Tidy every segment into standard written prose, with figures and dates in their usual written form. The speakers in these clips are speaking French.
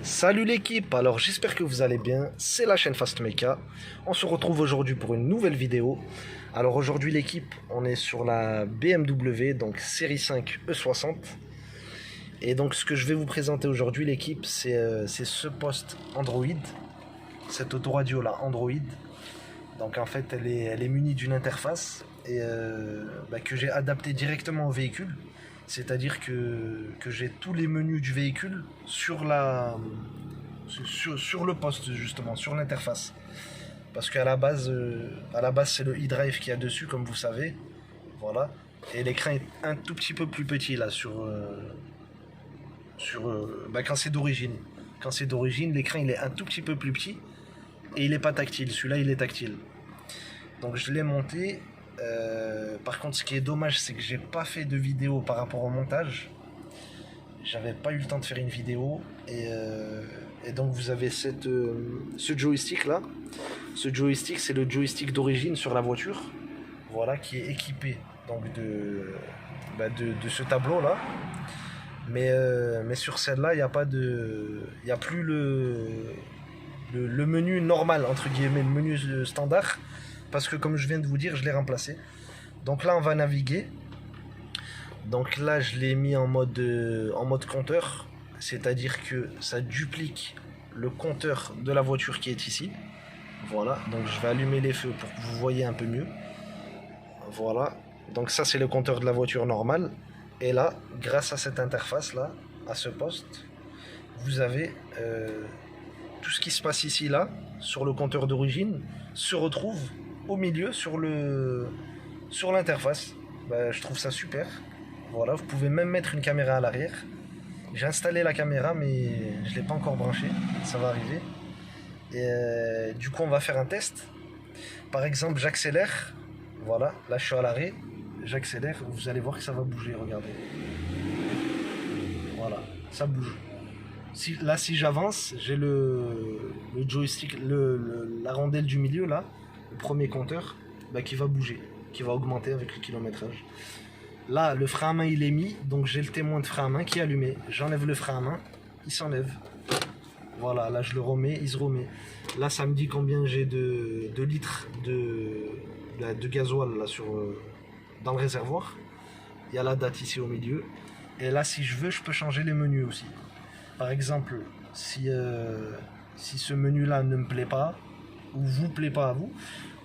Salut l'équipe, alors j'espère que vous allez bien, c'est la chaîne FastMecha. On se retrouve aujourd'hui pour une nouvelle vidéo. Alors aujourd'hui l'équipe, on est sur la BMW, donc série 5 E60. Et donc ce que je vais vous présenter aujourd'hui l'équipe, c'est ce poste Android, cette autoradio là Android. Donc en fait elle est munie d'une interface que j'ai adaptée directement au véhicule. C'est-à-dire que j'ai tous les menus du véhicule sur le poste justement, sur l'interface. Parce qu'à la base c'est le e-drive qu'il y a dessus, comme vous savez. Voilà. Et l'écran est un tout petit peu plus petit là quand c'est d'origine. Quand c'est d'origine, l'écran il est un tout petit peu plus petit et il n'est pas tactile. Celui-là il est tactile. Donc je l'ai monté. Par contre, ce qui est dommage, c'est que j'ai pas fait de vidéo par rapport au montage. J'avais pas eu le temps de faire une vidéo et donc vous avez ce joystick là. Ce joystick, c'est le joystick d'origine sur la voiture, voilà, qui est équipé donc de ce tableau là. Mais sur celle-là, il y a plus le menu normal entre guillemets, le menu standard, parce que comme je viens de vous dire, je l'ai remplacé. Donc là on va naviguer. Donc là je l'ai mis en mode compteur, c'est-à-dire que ça duplique le compteur de la voiture qui est ici. Voilà, donc je vais allumer les feux pour que vous voyez un peu mieux. Voilà, donc ça c'est le compteur de la voiture normale. Et là, grâce à cette interface là, à ce poste, vous avez tout ce qui se passe ici là, sur le compteur d'origine, se retrouve au milieu sur l'interface. Je trouve ça super. Voilà, vous pouvez même mettre une caméra à l'arrière. J'ai installé la caméra mais je ne l'ai pas encore branchée, ça va arriver. Et du coup on va faire un test. Par exemple j'accélère, voilà, là je suis à l'arrêt, j'accélère, vous allez voir que ça va bouger, regardez. Voilà, ça bouge. Si j'avance, j'ai le joystick, la rondelle du milieu là, le premier compteur, qui va bouger, qui va augmenter avec le kilométrage. Là, le frein à main il est mis, donc j'ai le témoin de frein à main qui est allumé. J'enlève le frein à main, il s'enlève. Voilà, là je le remets, il se remet. Là, ça me dit combien j'ai de litres de gasoil là dans le réservoir. Il y a la date ici au milieu. Et là, si je veux, je peux changer les menus aussi. Par exemple, si ce menu-là ne me plaît pas, ou vous plaît pas à vous,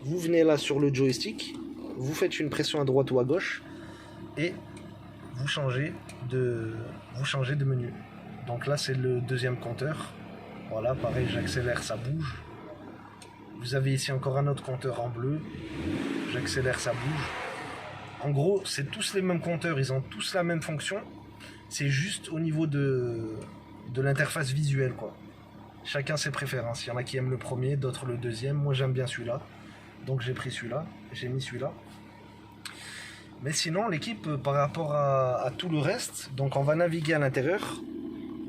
vous venez là sur le joystick, vous faites une pression à droite ou à gauche, et vous changez de menu. Donc là, c'est le deuxième compteur. Voilà, pareil, j'accélère, ça bouge. Vous avez ici encore un autre compteur en bleu. J'accélère, ça bouge. En gros, c'est tous les mêmes compteurs, ils ont tous la même fonction. C'est juste au niveau de l'interface visuelle, quoi. Chacun ses préférences. Il y en a qui aiment le premier, d'autres le deuxième. Moi, j'aime bien celui-là. Donc j'ai pris celui-là, j'ai mis celui-là. Mais sinon, l'équipe, par rapport à tout le reste, donc on va naviguer à l'intérieur.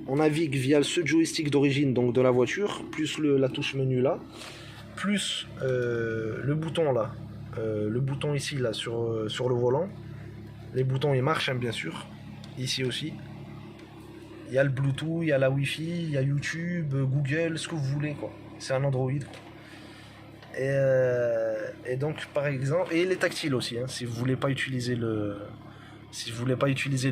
On navigue via ce joystick d'origine, donc de la voiture, plus la touche menu là, plus le bouton là, le bouton ici là sur le volant. Les boutons ils marchent, hein, bien sûr. Ici aussi. Il y a le Bluetooth, il y a la Wi-Fi, il y a YouTube, Google, ce que vous voulez, quoi. C'est un Android, quoi. Et donc par exemple, et il est tactile aussi, hein, si vous voulez pas utiliser le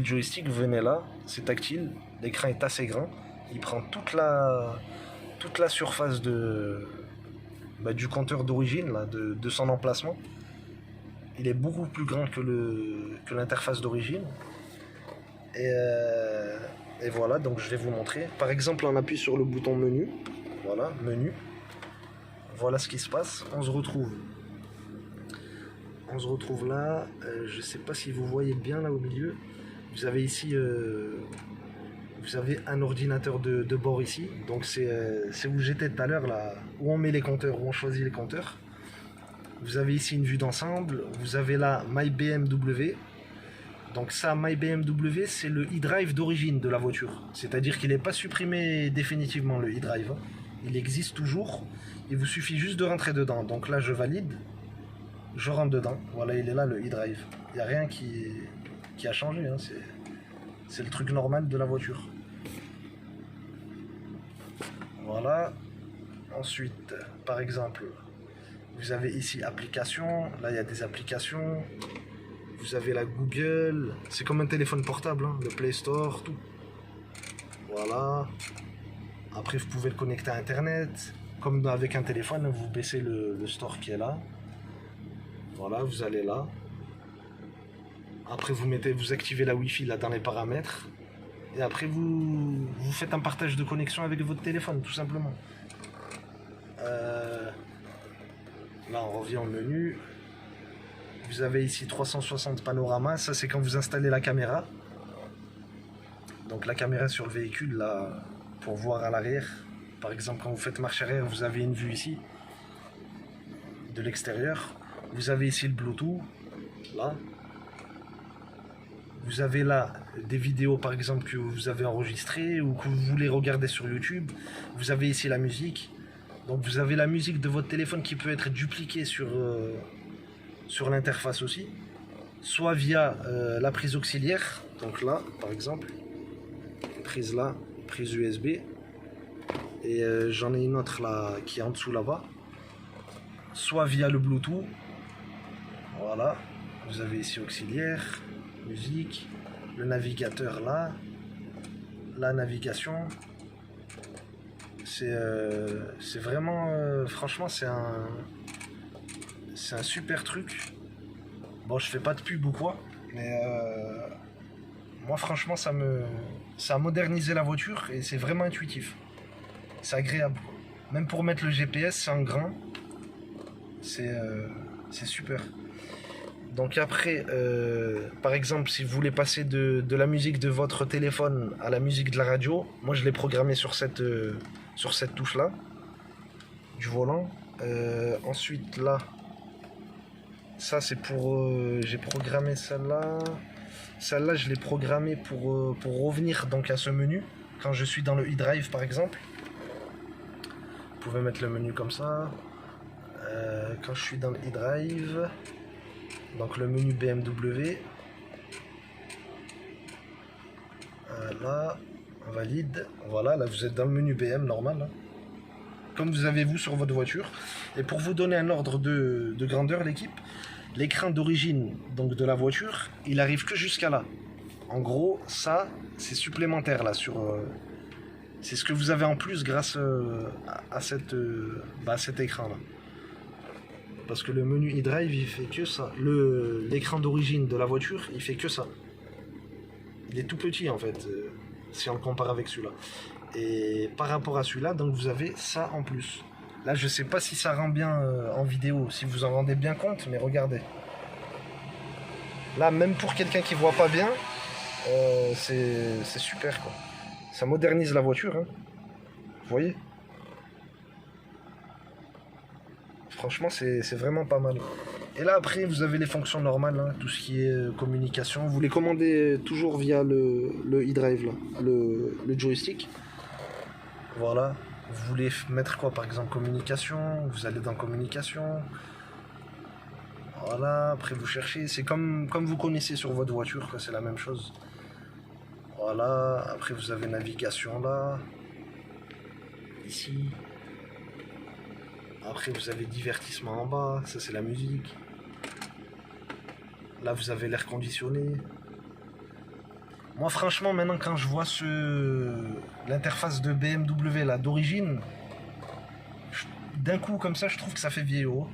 joystick, venez là, c'est tactile, l'écran est assez grand, il prend toute la surface du compteur d'origine là, de son emplacement. Il est beaucoup plus grand que l'interface d'origine. Et voilà, donc je vais vous montrer. Par exemple, on appuie sur le bouton menu. Voilà, menu. Voilà ce qui se passe. On se retrouve là. Je ne sais pas si vous voyez bien là au milieu. Vous avez ici vous avez un ordinateur de bord ici. Donc c'est où j'étais tout à l'heure là, où on met les compteurs, où on choisit les compteurs. Vous avez ici une vue d'ensemble. Vous avez là My BMW. Donc ça, My BMW, c'est le e-drive d'origine de la voiture. C'est-à-dire qu'il n'est pas supprimé définitivement, le e-drive. Il existe toujours. Il vous suffit juste de rentrer dedans. Donc là, je valide. Je rentre dedans. Voilà, il est là, le e-drive. Il n'y a rien qui a changé, hein. C'est le truc normal de la voiture. Voilà. Ensuite, par exemple, vous avez ici applications. Là, il y a des applications. Vous avez la Google. C'est comme un téléphone portable, hein, le Play Store, tout. Voilà. Après, vous pouvez le connecter à Internet. Comme avec un téléphone, vous baissez le store qui est là. Voilà, vous allez là. Après, vous activez la Wi-Fi là dans les paramètres. Et après, vous faites un partage de connexion avec votre téléphone, tout simplement. Là, on revient au menu. Vous avez ici 360 panorama. Ça, c'est quand vous installez la caméra. Donc, la caméra sur le véhicule, là, pour voir à l'arrière. Par exemple, quand vous faites marche arrière, vous avez une vue ici, de l'extérieur. Vous avez ici le Bluetooth, là. Vous avez là des vidéos, par exemple, que vous avez enregistrées ou que vous voulez regarder sur YouTube. Vous avez ici la musique. Donc, vous avez la musique de votre téléphone qui peut être dupliquée sur l'interface aussi. Soit via la prise auxiliaire. Donc là, par exemple, prise là, prise USB. Et j'en ai une autre là qui est en dessous là-bas. Soit via le Bluetooth. Voilà. Vous avez ici auxiliaire, musique, le navigateur là, la navigation. C'est vraiment, franchement, c'est un super truc. Bon, je fais pas de pub ou quoi, mais moi, franchement, ça a modernisé la voiture et c'est vraiment intuitif. C'est agréable. Même pour mettre le GPS, c'est en grand. C'est super. Donc après, par exemple, si vous voulez passer de la musique de votre téléphone à la musique de la radio, moi je l'ai programmé sur cette touche-là, du volant. Ensuite là, ça c'est pour... j'ai programmé celle-là. Celle-là, je l'ai programmée pour revenir donc à ce menu, quand je suis dans le e-drive par exemple. Vous pouvez mettre le menu comme ça. Quand je suis dans le e-drive, donc le menu BMW, là, valide, voilà, là vous êtes dans le menu BM normal, hein, comme vous avez vous sur votre voiture. Et pour vous donner un ordre de grandeur, l'équipe, l'écran d'origine donc de la voiture, il arrive que jusqu'à là. En gros, ça, c'est supplémentaire là sur... c'est ce que vous avez en plus grâce à cet écran là. Parce que le menu e-drive, il fait que ça. L'écran d'origine de la voiture, il fait que ça. Il est tout petit en fait, si on le compare avec celui-là. Et par rapport à celui-là, donc vous avez ça en plus. Là, je sais pas si ça rend bien en vidéo, si vous en rendez bien compte, mais regardez. Là, même pour quelqu'un qui voit pas bien, c'est super quoi. Ça modernise la voiture, hein. Vous voyez ? Franchement, c'est vraiment pas mal. Et là, après, vous avez les fonctions normales, hein, tout ce qui est communication. Vous les commandez toujours via le e-drive, là, le joystick. Voilà. Vous voulez mettre quoi, par exemple, communication. Vous allez dans communication. Voilà. Après, vous cherchez. C'est comme vous connaissez sur votre voiture, c'est la même chose. Voilà. Après, vous avez navigation là. Ici. Après, vous avez divertissement en bas, ça c'est la musique. Là, vous avez l'air conditionné. Moi, franchement, maintenant, quand je vois l'interface de BMW là d'origine, d'un coup, comme ça, je trouve que ça fait vieillot.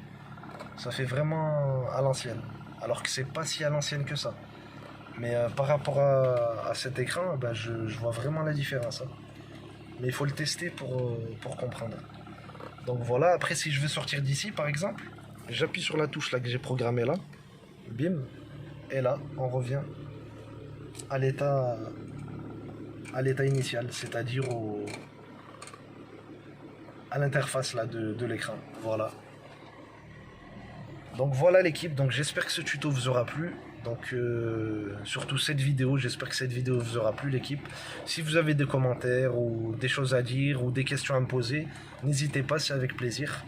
Ça fait vraiment à l'ancienne. Alors que c'est pas si à l'ancienne que ça. Mais par rapport à cet écran, ben, je vois vraiment la différence. Hein. Mais il faut le tester pour comprendre. Donc voilà, après si je veux sortir d'ici par exemple, j'appuie sur la touche là que j'ai programmée là, bim, et là on revient à l'état initial, c'est-à-dire à l'interface là de l'écran. Voilà. Donc voilà l'équipe, donc j'espère que ce tuto vous aura plu. Donc surtout cette vidéo, j'espère que cette vidéo vous aura plu l'équipe. Si vous avez des commentaires ou des choses à dire ou des questions à me poser, n'hésitez pas, c'est avec plaisir.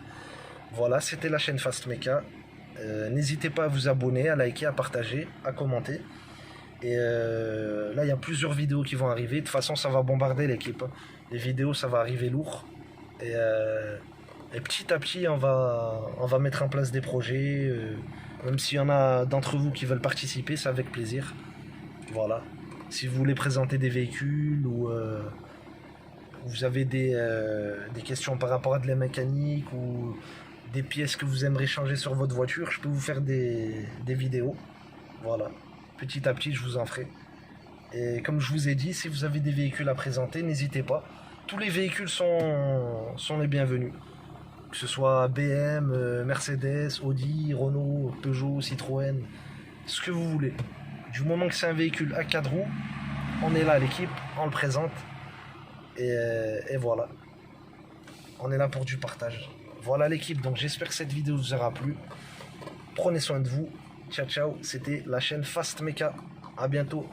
Voilà, c'était la chaîne Fast Mecha. N'hésitez pas à vous abonner, à liker, à partager, à commenter. Et là il y a plusieurs vidéos qui vont arriver. De toute façon ça va bombarder l'équipe. Les vidéos ça va arriver lourd. Et petit à petit, on va mettre en place des projets. Même s'il y en a d'entre vous qui veulent participer, c'est avec plaisir. Voilà. Si vous voulez présenter des véhicules ou vous avez des questions par rapport à de la mécanique ou des pièces que vous aimeriez changer sur votre voiture, je peux vous faire des vidéos. Voilà. Petit à petit, je vous en ferai. Et comme je vous ai dit, si vous avez des véhicules à présenter, n'hésitez pas. Tous les véhicules sont les bienvenus. Que ce soit BM, Mercedes, Audi, Renault, Peugeot, Citroën, ce que vous voulez. Du moment que c'est un véhicule à 4 roues, on est là, l'équipe, on le présente. Et voilà. On est là pour du partage. Voilà l'équipe, donc j'espère que cette vidéo vous aura plu. Prenez soin de vous. Ciao ciao, c'était la chaîne Fast Mecha. À bientôt.